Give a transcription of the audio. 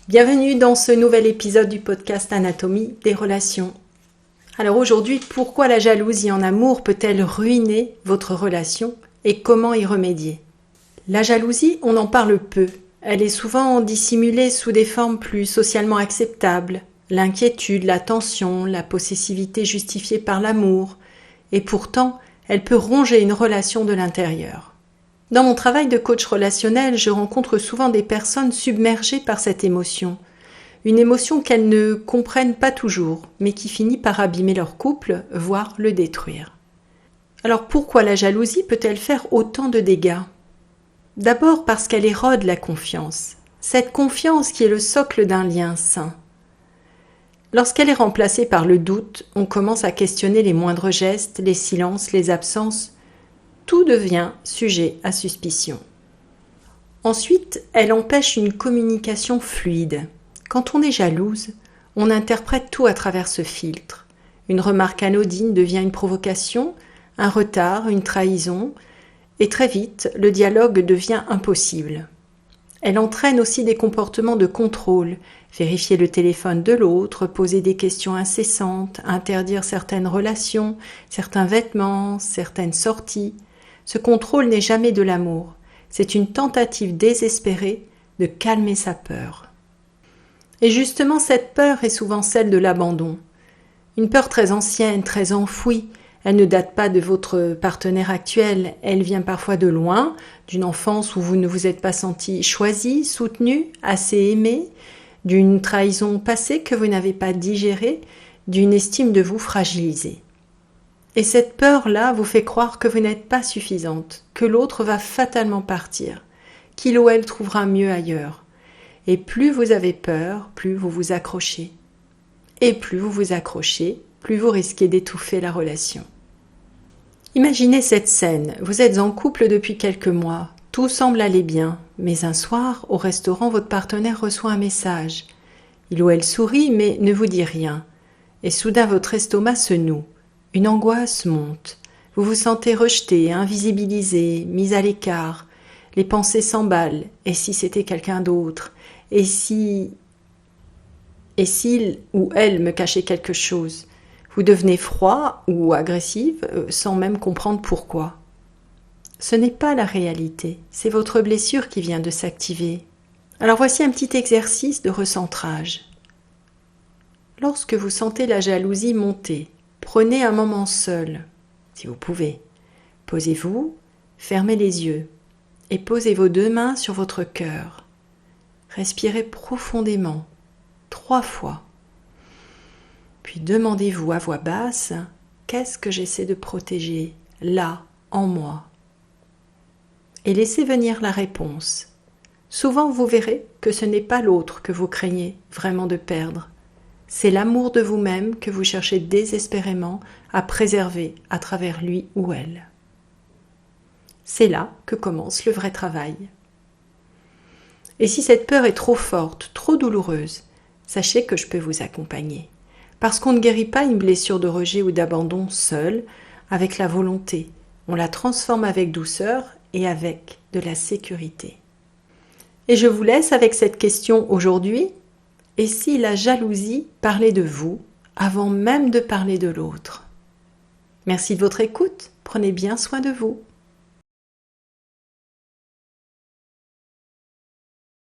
Bienvenue dans ce nouvel épisode du podcast Anatomie des relations. Alors aujourd'hui, pourquoi la jalousie en amour peut-elle ruiner votre relation et comment y remédier? La jalousie, on en parle peu. Elle est souvent dissimulée sous des formes plus socialement acceptables. L'inquiétude, la tension, la possessivité justifiée par l'amour. Et pourtant, elle peut ronger une relation de l'intérieur. Dans mon travail de coach relationnel, je rencontre souvent des personnes submergées par cette émotion. Une émotion qu'elles ne comprennent pas toujours, mais qui finit par abîmer leur couple, voire le détruire. Alors pourquoi la jalousie peut-elle faire autant de dégâts? D'abord parce qu'elle érode la confiance. Cette confiance qui est le socle d'un lien sain. Lorsqu'elle est remplacée par le doute, on commence à questionner les moindres gestes, les silences, les absences. Tout devient sujet à suspicion. Ensuite, elle empêche une communication fluide. Quand on est jalouse, on interprète tout à travers ce filtre. Une remarque anodine devient une provocation, un retard, une trahison, et très vite, le dialogue devient impossible. Elle entraîne aussi des comportements de contrôle, vérifier le téléphone de l'autre, poser des questions incessantes, interdire certaines relations, certains vêtements, certaines sorties. Ce contrôle n'est jamais de l'amour, c'est une tentative désespérée de calmer sa peur. Et justement, cette peur est souvent celle de l'abandon. Une peur très ancienne, très enfouie. Elle ne date pas de votre partenaire actuel, elle vient parfois de loin, d'une enfance où vous ne vous êtes pas senti choisi, soutenu, assez aimé, d'une trahison passée que vous n'avez pas digérée, d'une estime de vous fragilisée. Et cette peur-là vous fait croire que vous n'êtes pas suffisante, que l'autre va fatalement partir, qu'il ou elle trouvera mieux ailleurs. Et plus vous avez peur, plus vous vous accrochez. Et plus vous vous accrochez, plus vous risquez d'étouffer la relation. Imaginez cette scène, vous êtes en couple depuis quelques mois, tout semble aller bien, mais un soir, au restaurant, votre partenaire reçoit un message. Il ou elle sourit, mais ne vous dit rien. Et soudain, votre estomac se noue. Une angoisse monte. Vous vous sentez rejeté, invisibilisé, mis à l'écart. Les pensées s'emballent. Et si c'était quelqu'un d'autre? Et s'il ou elle me cachait quelque chose? Vous devenez froid ou agressive sans même comprendre pourquoi. Ce n'est pas la réalité, c'est votre blessure qui vient de s'activer. Alors voici un petit exercice de recentrage. Lorsque vous sentez la jalousie monter, prenez un moment seul, si vous pouvez. Posez-vous, fermez les yeux et posez vos deux mains sur votre cœur. Respirez profondément, 3 fois. Puis demandez-vous à voix basse, qu'est-ce que j'essaie de protéger, là, en moi? Et laissez venir la réponse. Souvent vous verrez que ce n'est pas l'autre que vous craignez vraiment de perdre. C'est l'amour de vous-même que vous cherchez désespérément à préserver à travers lui ou elle. C'est là que commence le vrai travail. Et si cette peur est trop forte, trop douloureuse, sachez que je peux vous accompagner. Parce qu'on ne guérit pas une blessure de rejet ou d'abandon seul, avec la volonté. On la transforme avec douceur et avec de la sécurité. Et je vous laisse avec cette question aujourd'hui. Et si la jalousie parlait de vous avant même de parler de l'autre? Merci de votre écoute. Prenez bien soin de vous.